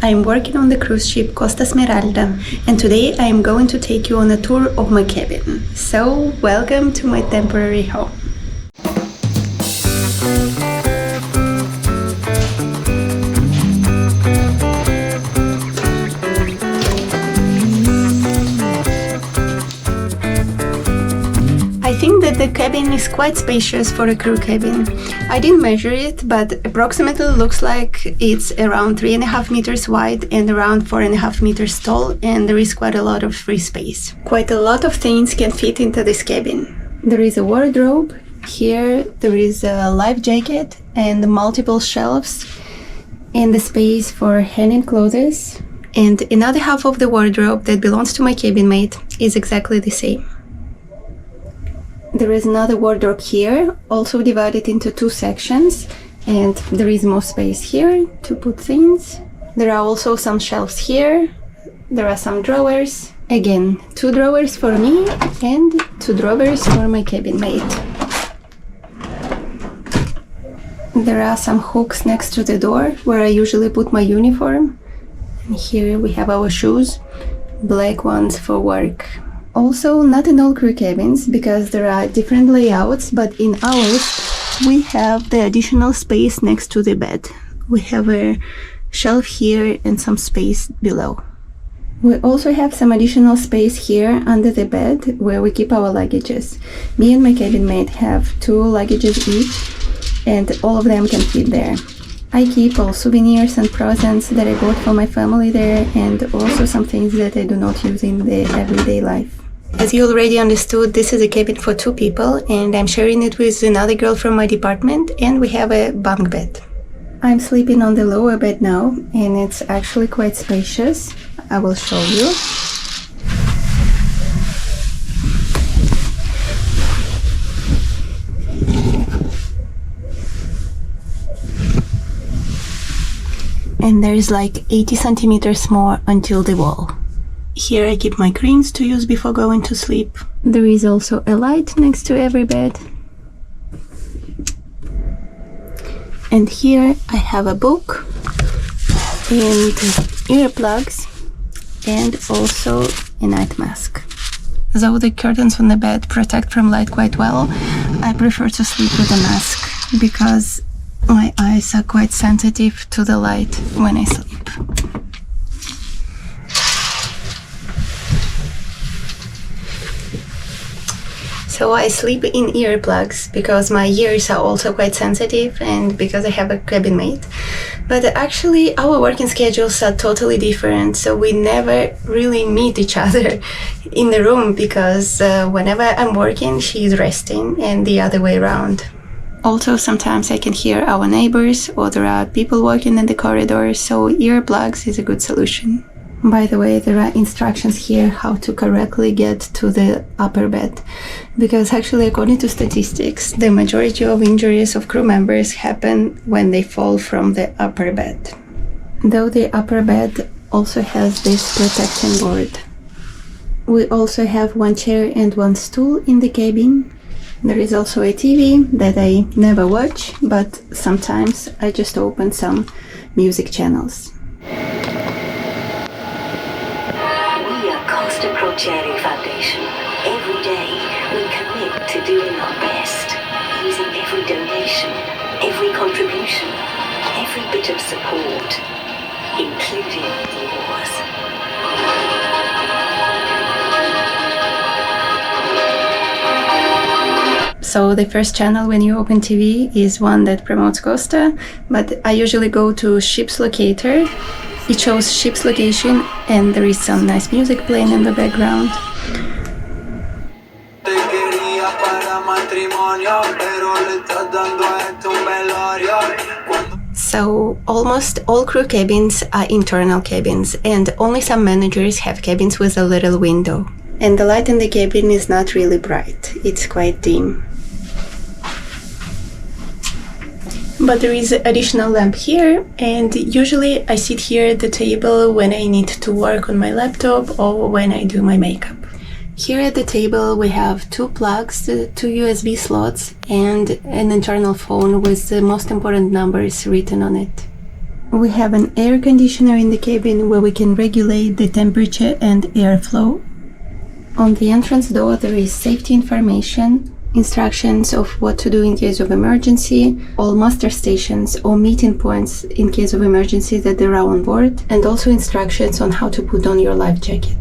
I'm working on the cruise ship Costa Smeralda, and today I am going to take you on a tour of my cabin. So, welcome to my temporary home. I think that the cabin is quite spacious for a crew cabin. I didn't measure it, but approximately looks like it's around 3.5 meters wide and around 4.5 meters tall, and there is quite a lot of free space. Quite a lot of things can fit into this cabin. There is a wardrobe. Here there is a life jacket and multiple shelves and the space for hanging clothes. And another half of the wardrobe that belongs to my cabin mate is exactly the same. There is another wardrobe here, also divided into 2 sections, and there is more space here to put things. There are also some shelves here. There are some drawers. Again, 2 drawers for me and 2 drawers for my cabin mate. There are some hooks next to the door where I usually put my uniform. And here we have our shoes, black ones for work. Also, not in all crew cabins, because there are different layouts, but in ours we have the additional space next to the bed. We have a shelf here and some space below. We also have some additional space here under the bed where we keep our luggages. Me and my cabin mate have 2 luggages each, and all of them can fit there. I keep all souvenirs and presents that I bought for my family there, and also some things that I do not use in the everyday life. As you already understood, this is a cabin for 2 people, and I'm sharing it with another girl from my department, and we have a bunk bed. I'm sleeping on the lower bed now, and it's actually quite spacious. I will show you. And there is like 80 centimeters more until the wall. Here I keep my creams to use before going to sleep. There is also a light next to every bed. And here I have a book and earplugs and also a night mask. Though the curtains on the bed protect from light quite well, I prefer to sleep with a mask because my eyes are quite sensitive to the light when I sleep. So I sleep in earplugs because my ears are also quite sensitive and because I have a cabin mate. But actually our working schedules are totally different, so we never really meet each other in the room because whenever I'm working, she's resting and the other way around. Also, sometimes I can hear our neighbors or there are people walking in the corridor, so earplugs is a good solution. By the way, there are instructions here how to correctly get to the upper bed, because actually, according to statistics, the majority of injuries of crew members happen when they fall from the upper bed. Though the upper bed also has this protection board. We also have 1 chair and 1 stool in the cabin. There is also a TV that I never watch, but sometimes I just open some music channels. Costa Foundation. Every day we commit to doing our best, using every donation, every contribution, every bit of support, including yours. So the first channel when you open TV is one that promotes Costa, but I usually go to Ship's Locator. It shows ship's location and there is some nice music playing in the background. So almost all crew cabins are internal cabins and only some managers have cabins with a little window. And the light in the cabin is not really bright, it's quite dim. But there is an additional lamp here, and usually I sit here at the table when I need to work on my laptop or when I do my makeup. Here at the table we have 2 plugs, 2 USB slots and an internal phone with the most important numbers written on it. We have an air conditioner in the cabin where we can regulate the temperature and airflow. On the entrance door there is safety information, instructions of what to do in case of emergency, all muster stations or meeting points in case of emergency that there are on board, and also instructions on how to put on your life jacket.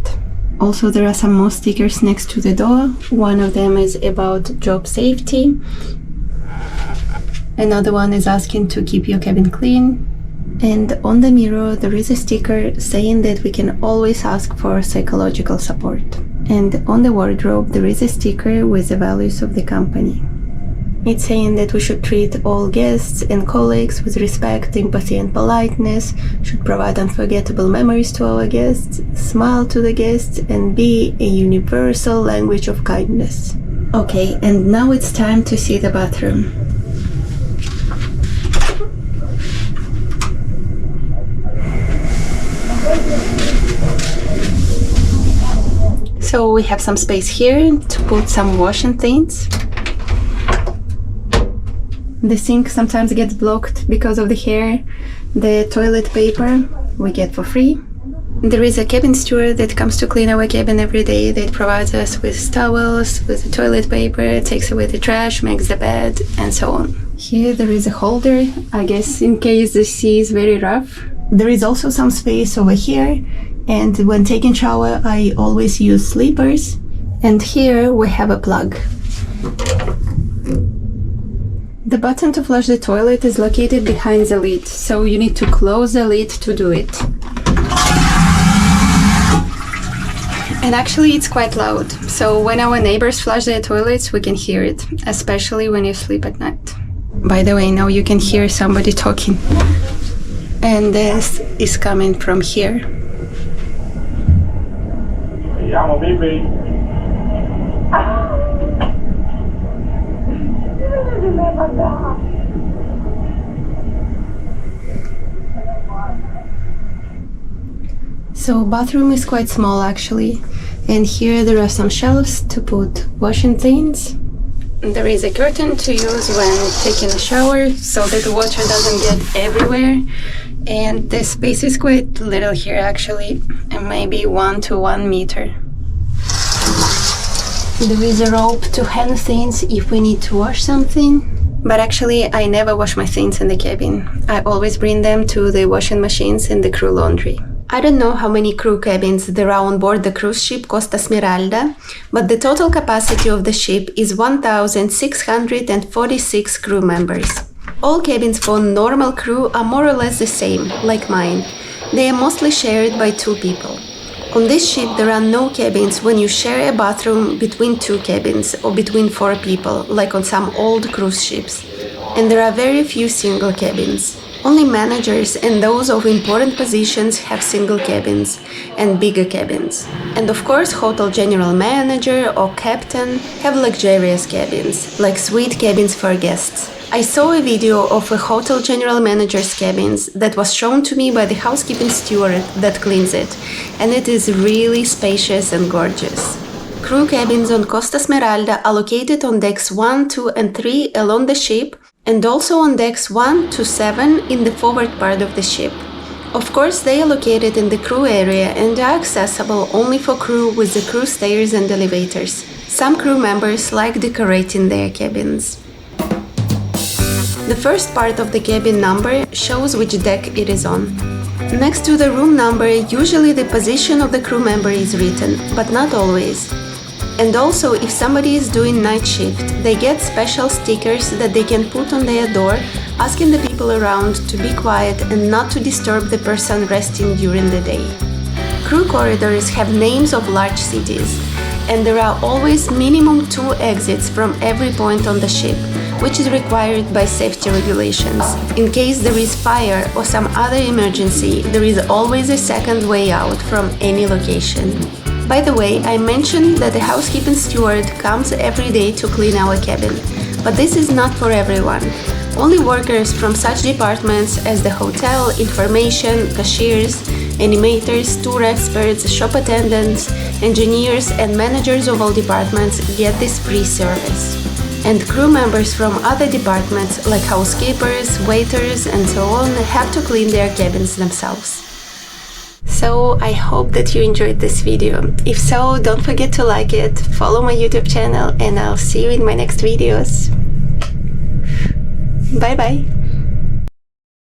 Also, there are some more stickers next to the door. One of them is about job safety. Another one is asking to keep your cabin clean. And on the mirror there is a sticker saying that we can always ask for psychological support. And on the wardrobe there is a sticker with the values of the company. It's saying that we should treat all guests and colleagues with respect, empathy and politeness, should provide unforgettable memories to our guests, smile to the guests, and be a universal language of kindness. Okay, and now it's time to see the bathroom. So we have some space here to put some washing things. The sink sometimes gets blocked because of the hair. The toilet paper we get for free. There is a cabin steward that comes to clean our cabin every day, that provides us with towels, with the toilet paper, takes away the trash, makes the bed, and so on. Here there is a holder, I guess in case the sea is very rough. There is also some space over here, and when taking shower I always use sleepers. And here we have a plug. The button to flush the toilet is located behind the lid, so you need to close the lid to do it. And actually it's quite loud, so when our neighbors flush their toilets we can hear it, especially when you sleep at night. By the way, now you can hear somebody talking. And this is coming from here. So bathroom is quite small actually, and here there are some shelves to put washing things. There is a curtain to use when taking a shower so that the water doesn't get everywhere, and the space is quite little here actually, and maybe 1 to 1 meter. There is a rope to hang things if we need to wash something. But actually, I never wash my things in the cabin. I always bring them to the washing machines in the crew laundry. I don't know how many crew cabins there are on board the cruise ship Costa Smeralda, but the total capacity of the ship is 1,646 crew members. All cabins for normal crew are more or less the same, like mine. They are mostly shared by 2 people. On this ship there are no cabins when you share a bathroom between 2 cabins or between 4 people, like on some old cruise ships. And there are very few single cabins. Only managers and those of important positions have single cabins and bigger cabins. And of course, hotel general manager or captain have luxurious cabins, like suite cabins for guests. I saw a video of a hotel general manager's cabins that was shown to me by the housekeeping steward that cleans it, and it is really spacious and gorgeous. Crew cabins on Costa Smeralda are located on decks 1, 2 and 3 along the ship, and also on decks 1 to 7 in the forward part of the ship. Of course, they are located in the crew area and are accessible only for crew with the crew stairs and elevators. Some crew members like decorating their cabins. The first part of the cabin number shows which deck it is on. Next to the room number, usually the position of the crew member is written, but not always. And also, if somebody is doing night shift, they get special stickers that they can put on their door, asking the people around to be quiet and not to disturb the person resting during the day. Crew corridors have names of large cities, and there are always minimum 2 exits from every point on the ship, which is required by safety regulations. In case there is fire or some other emergency, there is always a second way out from any location. By the way, I mentioned that the housekeeping steward comes every day to clean our cabin, but this is not for everyone. Only workers from such departments as the hotel, information, cashiers, animators, tour experts, shop attendants, engineers and managers of all departments get this free service. And crew members from other departments like housekeepers, waiters and so on have to clean their cabins themselves. So I hope that you enjoyed this video. If so, don't forget to like it, follow my YouTube channel, and I'll see you in my next videos. Bye bye!